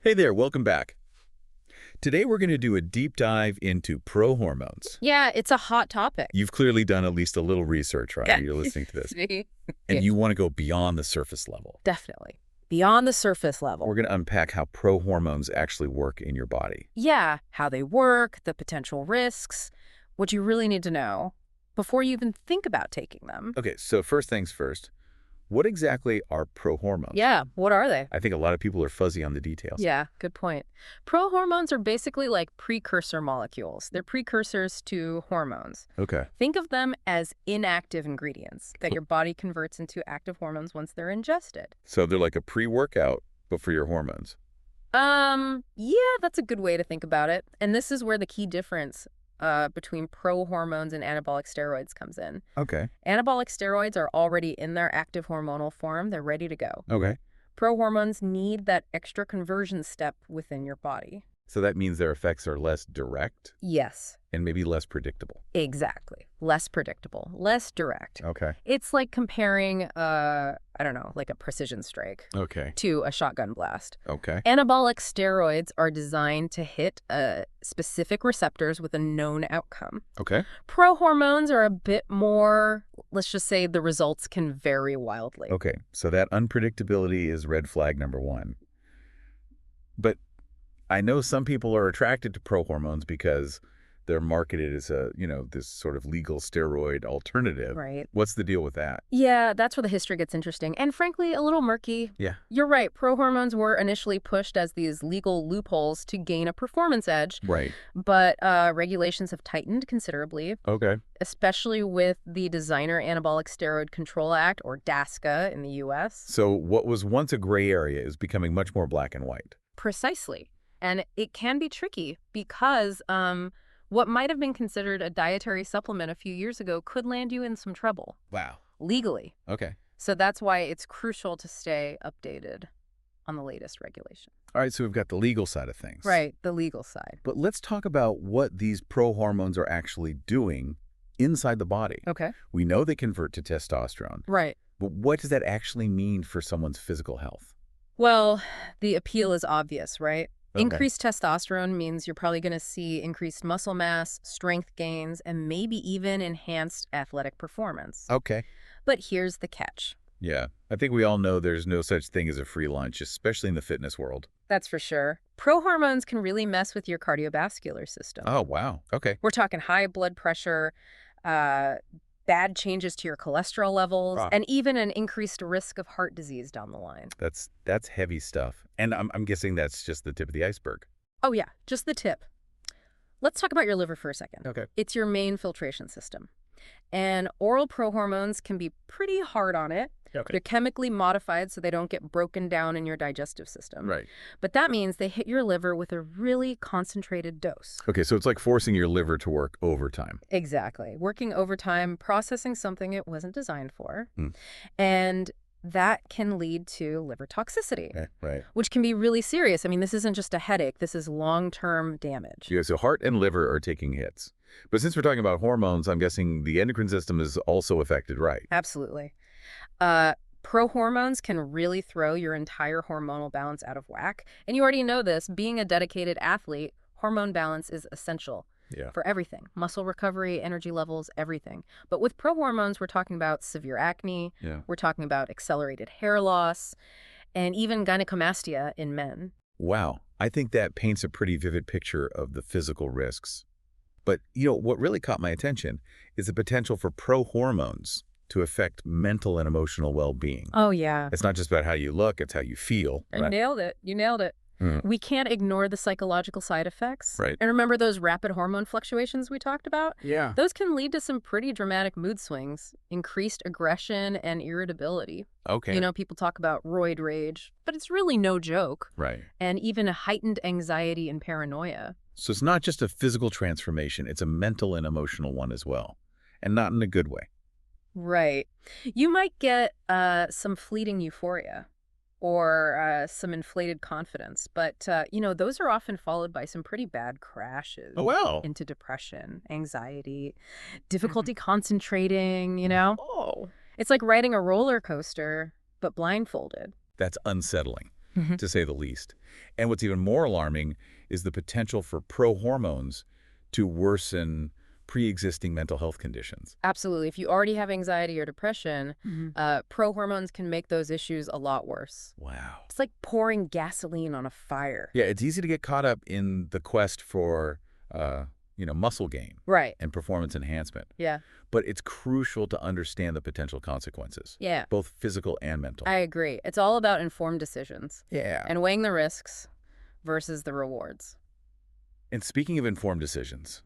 Hey there, welcome back. Today we're going to do a deep dive into prohormones. Yeah, it's a hot topic. You've clearly done at least a little research, right? You're listening to this. See? And Yeah, you want to go beyond the surface level. definitely. Beyond the surface We're level. going to unpack how prohormones actually work in your body. Yeah, how they work, the potential risks, what you really need to know before you even think about taking them. Okay, so first things first, what exactly are prohormones? Yeah, what are they? I think a lot of people are fuzzy on the details. Yeah, good point. Prohormones are basically like precursor molecules. They're precursors to hormones. Okay. Think of them as inactive ingredients that your body converts into active hormones once they're ingested. So they're like a pre-workout, but for your hormones. Yeah, that's a good way to think about it. And this is where the key difference between prohormones and anabolic steroids comes in. Okay. Anabolic steroids are already in their active hormonal form. They're ready to go. Okay. Prohormones need that extra conversion step within your body. So that means their effects are less direct Yes, and maybe less predictable. exactly. Less predictable, less direct. Okay. It's like comparing, I don't know, like a precision strike Okay. to a shotgun blast. Okay. Anabolic steroids are designed to hit specific receptors with a known outcome. Okay. Prohormones are a bit more, let's just say the results can vary wildly. Okay, so that unpredictability is red flag number one. But I know some people are attracted to prohormones because they're marketed as this sort of legal steroid alternative. Right. What's the deal with that? Yeah, that's where the history gets interesting and frankly a little murky. Yeah. You're right, prohormones were initially pushed as these legal loopholes to gain a performance edge, Right. but regulations have tightened considerably, Okay. especially with the Designer Anabolic Steroid Control Act, or DASCA, in the U.S. So what was once a gray area is becoming much more black and white. Precisely. And it can be tricky because what might have been considered a dietary supplement a few years ago could land you in some trouble Wow. legally. Okay. So that's why it's crucial to stay updated on the latest regulation. All right, so we've got the legal side of things. Right, the legal side. But let's talk about what these prohormones are actually doing inside the body. Okay. We know they convert to testosterone, Right. but what does that actually mean for someone's physical health? Well, the appeal is obvious, right? Okay. Increased testosterone means you're probably going to see increased muscle mass, strength gains, and maybe even enhanced athletic performance. Okay. But here's the catch. Yeah, I think we all know there's no such thing as a free lunch, especially in the fitness world. That's for sure. Prohormones can really mess with your cardiovascular system. Oh, wow. Okay. We're talking high blood pressure, bad changes to your cholesterol levels, Ah. and even an increased risk of heart disease down the line. That's heavy stuff. And I'm guessing that's just the tip of the iceberg. Oh yeah, just the tip. Let's talk about your liver for a second. Okay. It's your main filtration system. And oral prohormones can be pretty hard on it. Okay. They're chemically modified so they don't get broken down in your digestive system. Right. But that means they hit your liver with a really concentrated dose. Okay, so it's like forcing your liver to work overtime. Exactly. Working overtime, processing something it wasn't designed for. Hmm. And that can lead to liver toxicity, Right. which can be really serious. I mean, this isn't just a headache. This is long-term damage. Yeah, so heart and liver are taking hits. But since we're talking about hormones, I'm guessing the endocrine system is also affected, right? Absolutely. Prohormones can really throw your entire hormonal balance out of whack. And you already know this. Being a dedicated athlete, hormone balance is essential. Yeah. For everything. Muscle recovery, energy levels, everything. But with prohormones, we're talking about severe acne, Yeah. we're talking about accelerated hair loss, and even gynecomastia in men. Wow. I think that paints a pretty vivid picture of the physical risks. But, what really caught my attention is the potential for prohormones to affect mental and emotional well-being. Oh, yeah. It's not just about how you look, it's how you feel. You Right? nailed it. You nailed it. Mhm. We can't ignore the psychological side effects. Right. And remember those rapid hormone fluctuations we talked about? Yeah. Those can lead to some pretty dramatic mood swings, increased aggression, and irritability. Okay. People talk about roid rage, but it's really no joke. Right. And even a heightened anxiety and paranoia. So it's not just a physical transformation, it's a mental and emotional one as well. And not in a good way. Right. You might get some fleeting euphoria or some inflated confidence, but, those are often followed by some pretty bad crashes Oh, wow. into depression, anxiety, difficulty concentrating. Oh. It's like riding a roller coaster, but blindfolded. That's unsettling. Mhm. to say the least. And what's even more alarming is the potential for prohormones to worsen pre-existing mental health conditions. Absolutely. If you already have anxiety or depression, prohormones can make those issues a lot worse. Wow. It's like pouring gasoline on a fire. Yeah, it's easy to get caught up in the quest for, muscle gain Right. and performance enhancement. Yeah. But it's crucial to understand the potential consequences, Yeah. both physical and mental. I agree. It's all about informed decisions Yeah. and weighing the risks versus the rewards. And speaking of informed decisions,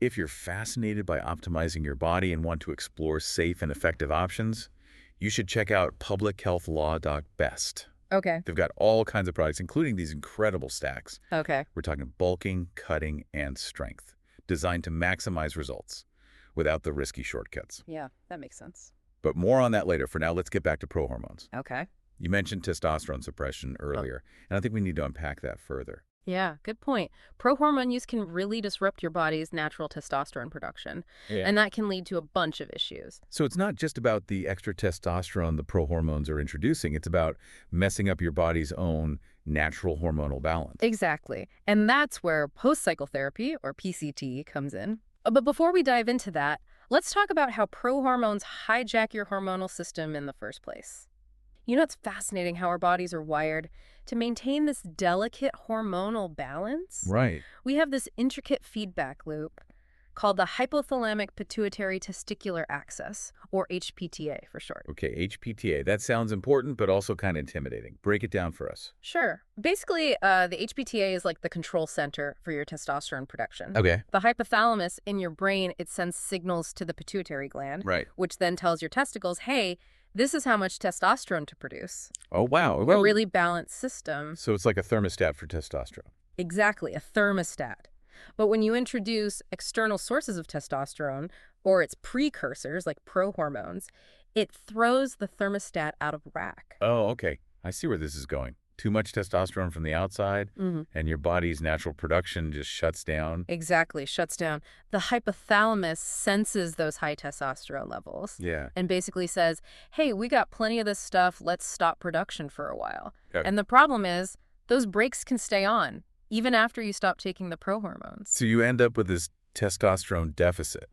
if you're fascinated by optimizing your body and want to explore safe and effective options, you should check out publichealthlaw.best. Okay. They've got all kinds of products, including these incredible stacks. Okay. We're talking bulking, cutting, and strength, designed to maximize results without the risky shortcuts. Yeah, that makes sense. But more on that later. For now, let's get back to prohormones. Okay. You mentioned testosterone suppression earlier, and I think we need to unpack that further. Yeah, good point. Prohormone use can really disrupt your body's natural testosterone production, and that can lead to a bunch of issues. So it's not just about the extra testosterone the prohormones are introducing. It's about messing up your body's own natural hormonal balance. Exactly. And that's where post-cycle therapy, or PCT, comes in. But before we dive into that, let's talk about how prohormones hijack your hormonal system in the first place. You know, it's fascinating how our bodies are wired to maintain this delicate hormonal balance. Right. We have this intricate feedback loop called the hypothalamic pituitary testicular axis, or HPTA for short. Okay, HPTA. That sounds important, but also kind of intimidating. Break it down for us. Sure. Basically, the HPTA is like the control center for your testosterone production. Okay. The hypothalamus in your brain, it sends signals to the pituitary gland, Right. which then tells your testicles, hey, this is how much testosterone to produce. Oh, wow. A Well, really balanced system. so it's like a thermostat for testosterone. Exactly, a thermostat. But when you introduce external sources of testosterone, or its precursors like prohormones, it throws the thermostat out of whack. Oh, okay. I see where this is going. Too much testosterone from the outside, and your body's natural production just shuts down. Exactly, shuts down. The hypothalamus senses those high testosterone levels Yeah. and basically says, hey, we got plenty of this stuff, let's stop production for a while. Yeah. And the problem is, those brakes can stay on, even after you stop taking the prohormones. So you end up with this testosterone deficit,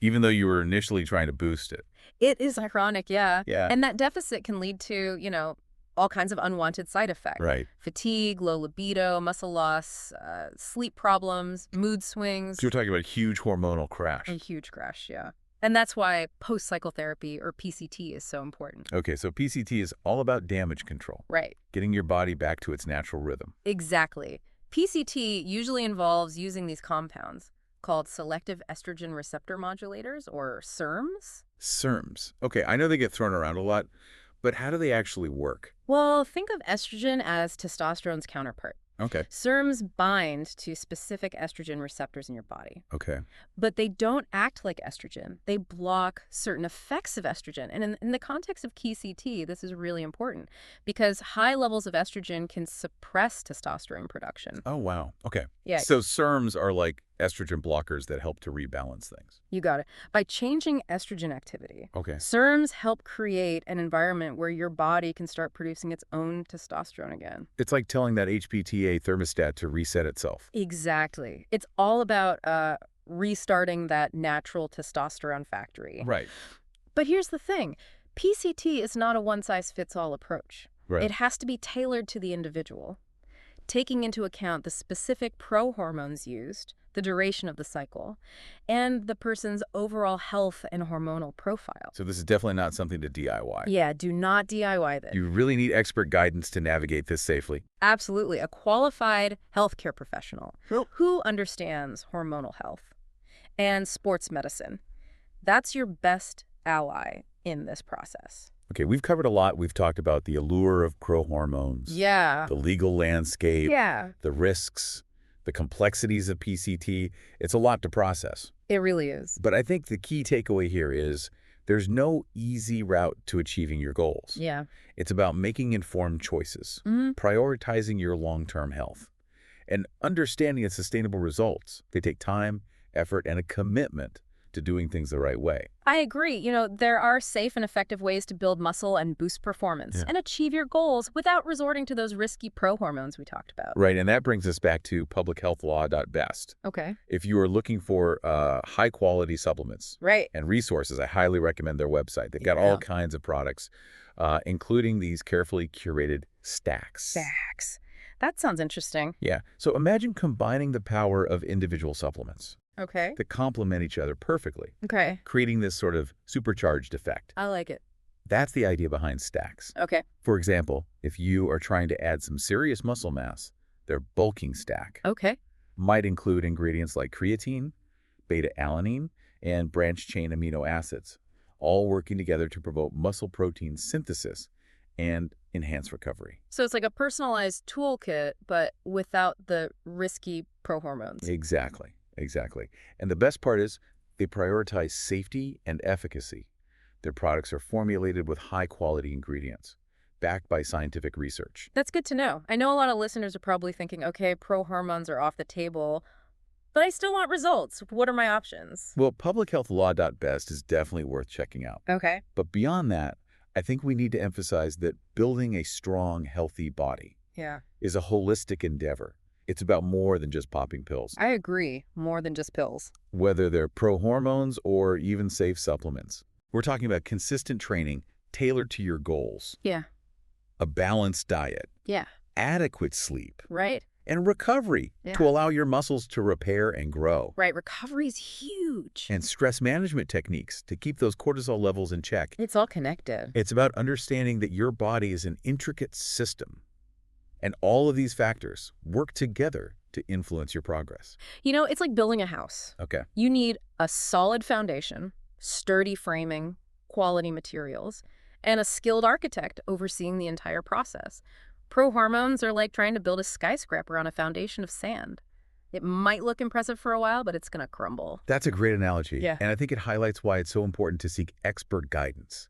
even though you were initially trying to boost it. It is ironic, yeah. Yeah. And that deficit can lead to, all kinds of unwanted side effects. Right. Fatigue, low libido, muscle loss, sleep problems, mood swings. So you're talking about a huge hormonal crash. A huge crash, yeah. And that's why post-cycle therapy, or PCT, is so important. Okay, so PCT is all about damage control, Right. getting your body back to its natural rhythm. Exactly. PCT usually involves using these compounds called selective estrogen receptor modulators, or SERMs. SERMs. Okay, I know they get thrown around a lot, but how do they actually work? Well, think of estrogen as testosterone's counterpart. Okay. SERMs bind to specific estrogen receptors in your body, Okay. but they don't act like estrogen. They block certain effects of estrogen. And in the context of PCT, this is really important because high levels of estrogen can suppress testosterone production. Oh, wow. Okay. Yeah. So SERMs are like estrogen blockers that help to rebalance things. You got it. By changing estrogen activity, Okay. SERMs help create an environment where your body can start producing its own testosterone again. It's like telling that HPTA thermostat to reset itself. Exactly. It's all about restarting that natural testosterone factory. Right. But here's the thing. PCT is not a one-size-fits-all approach. Right. It has to be tailored to the individual, taking into account the specific prohormones used, the duration of the cycle, and the person's overall health and hormonal profile. So this is definitely not something to DIY. Yeah, do not DIY this. You really need expert guidance to navigate this safely. Absolutely. A qualified healthcare professional who understands hormonal health and sports medicine. That's your best ally in this process. Okay, we've covered a lot. We've talked about the allure of prohormones, Yeah. the legal landscape, Yeah, the risks, the complexities of PCT. It's a lot to process. it really is. But I think the key takeaway here is there's no easy route to achieving your goals. Yeah. It's about making informed choices, prioritizing your long-term health, and understanding the sustainable results. They take time, effort, and a commitment to doing things the right way. I agree. There are safe and effective ways to build muscle and boost performance Yeah. and achieve your goals without resorting to those risky prohormones we talked about. Right, and that brings us back to publichealthlaw.best. Okay. If you are looking for high-quality supplements Right. and resources, I highly recommend their website. They've got all Yeah. kinds of products, including these carefully curated stacks. Facts. That sounds interesting. Yeah, so imagine combining the power of individual supplements Okay. that complement each other perfectly, Okay. creating this sort of supercharged effect. I like it. That's the idea behind stacks. Okay. For example, if you are trying to add some serious muscle mass, their bulking stack Okay. might include ingredients like creatine, beta-alanine, and branched-chain amino acids, all working together to promote muscle protein synthesis and enhance recovery. So it's like a personalized toolkit, but without the risky prohormones. Exactly, exactly. And the best part is they prioritize safety and efficacy. Their products are formulated with high-quality ingredients, backed by scientific research. That's good to know. I know a lot of listeners are probably thinking, okay, prohormones are off the table, but I still want results. What are my options? Well, publichealthlaw.best is definitely worth checking out. Okay. But beyond that, I think we need to emphasize that building a strong, healthy body Yeah. is a holistic endeavor. It's about more than just popping pills, I agree. More than just pills. whether they're pro-hormones or even safe supplements. We're talking about consistent training tailored to your goals, Yeah. a balanced diet, Yeah. adequate sleep, Right? and recovery Yeah. to allow your muscles to repair and grow, Right. Recovery is huge. and stress management techniques to keep those cortisol levels in check. It's all connected. It's about understanding that your body is an intricate system, and all of these factors work together to influence your progress. It's like building a house. Okay. You need a solid foundation, sturdy framing, quality materials, and a skilled architect overseeing the entire process. Prohormones are like trying to build a skyscraper on a foundation of sand. It might look impressive for a while, but it's going to crumble. That's a great analogy. Yeah. And I think it highlights why it's so important to seek expert guidance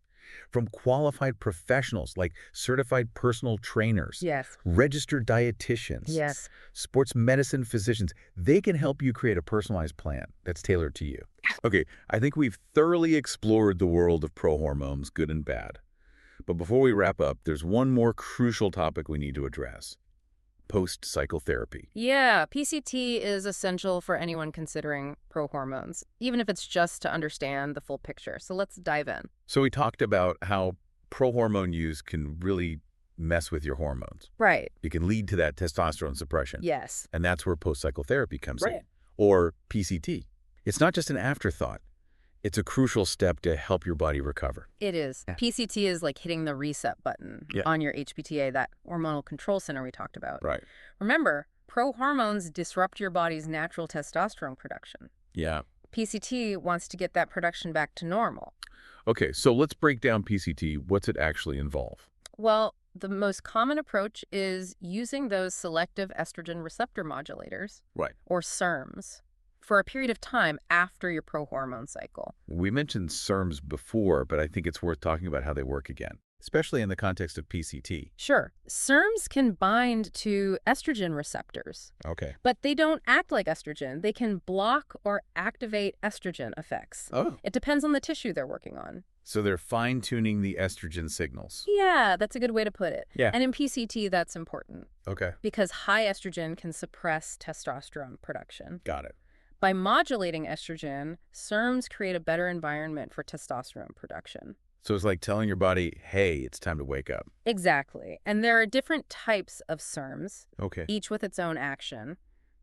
from qualified professionals like certified personal trainers, Yes. registered dietitians, Yes. sports medicine physicians. They can help you create a personalized plan that's tailored to you. Okay, I think we've thoroughly explored the world of prohormones, good and bad. But before we wrap up, there's one more crucial topic we need to address: post-cycle therapy. Yeah, PCT is essential for anyone considering prohormones, even if it's just to understand the full picture. So let's dive in. So we talked about how prohormone use can really mess with your hormones. Right. It can lead to that testosterone suppression. Yes. And that's where post-cycle therapy comes in, Right. or PCT. It's not just an afterthought. It's a crucial step to help your body recover. It is. Yeah. PCT is like hitting the reset button Yeah. on your HPTA, that hormonal control center we talked about. Right. Remember, prohormones disrupt your body's natural testosterone production. Yeah. PCT wants to get that production back to normal. Okay, so let's break down PCT. What's it actually involve? Well, the most common approach is using those selective estrogen receptor modulators, Right. or SERMs, for a period of time after your prohormone cycle. We mentioned SERMs before, but I think it's worth talking about how they work again, especially in the context of PCT. Sure, SERMs can bind to estrogen receptors, Okay. but they don't act like estrogen. They can block or activate estrogen effects. Oh. It depends on the tissue they're working on. So they're fine-tuning the estrogen signals. Yeah, that's a good way to put it. Yeah. And in PCT, that's important Okay. because high estrogen can suppress testosterone production. Got it. By modulating estrogen, SERMs create a better environment for testosterone production. So it's like telling your body, hey, it's time to wake up. Exactly. And there are different types of SERMs, Okay. each with its own action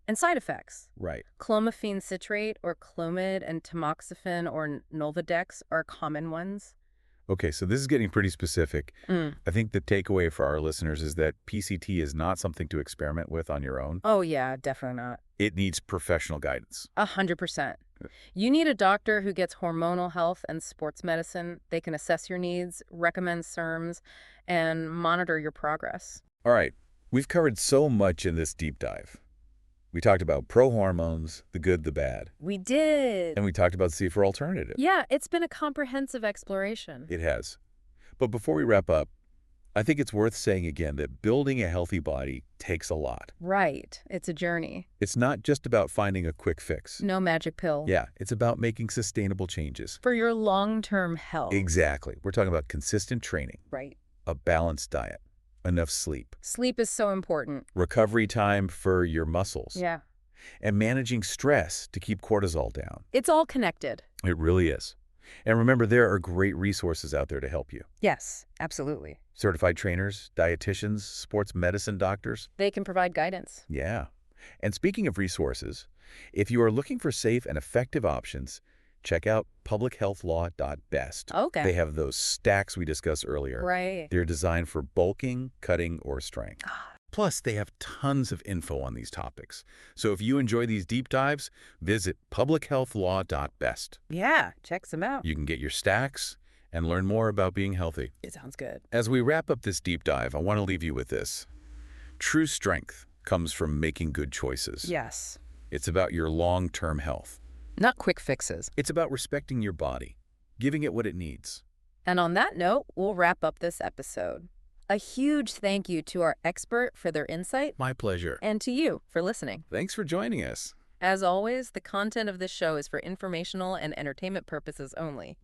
and side effects. Right. Clomiphene citrate, or Clomid, and tamoxifen or Nolvadex are common ones. Okay, so this is getting pretty specific. Mm. I think the takeaway for our listeners is that PCT is not something to experiment with on your own. Oh, yeah, definitely not. It needs professional guidance. 100%. You need a doctor who gets hormonal health and sports medicine. They can assess your needs, recommend SERMs, and monitor your progress. All right, we've covered so much in this deep dive. We talked about prohormones, the good, the bad, We did. and we talked about safer alternatives. Yeah, it's been a comprehensive exploration. It has. But before we wrap up, I think it's worth saying again that building a healthy body takes a lot. Right. It's a journey. It's not just about finding a quick fix. No magic pill. Yeah, it's about making sustainable changes. For your long-term health. Exactly. We're talking about consistent training, Right. a balanced diet, enough sleep, Sleep is so important. recovery time for your muscles, Yeah. and managing stress to keep cortisol down. It's all connected. It really is. And remember, there are great resources out there to help you. Yes, absolutely. Certified trainers, dietitians, sports medicine doctors. They can provide guidance. Yeah. And speaking of resources, if you are looking for safe and effective options, check out publichealthlaw.best. Okay. They have those stacks we discussed earlier. Right. They're designed for bulking, cutting, or strength. Plus, they have tons of info on these topics. So if you enjoy these deep dives, visit publichealthlaw.best. Yeah, check some out. You can get your stacks and learn more about being healthy. It sounds good. As we wrap up this deep dive, I want to leave you with this. True strength comes from making good choices. Yes. It's about your long-term health. Not quick fixes. It's about respecting your body, giving it what it needs. And on that note, we'll wrap up this episode. A huge thank you to our expert for their insight My pleasure. and to you for listening. Thanks for joining us. As always, the content of this show is for informational and entertainment purposes only.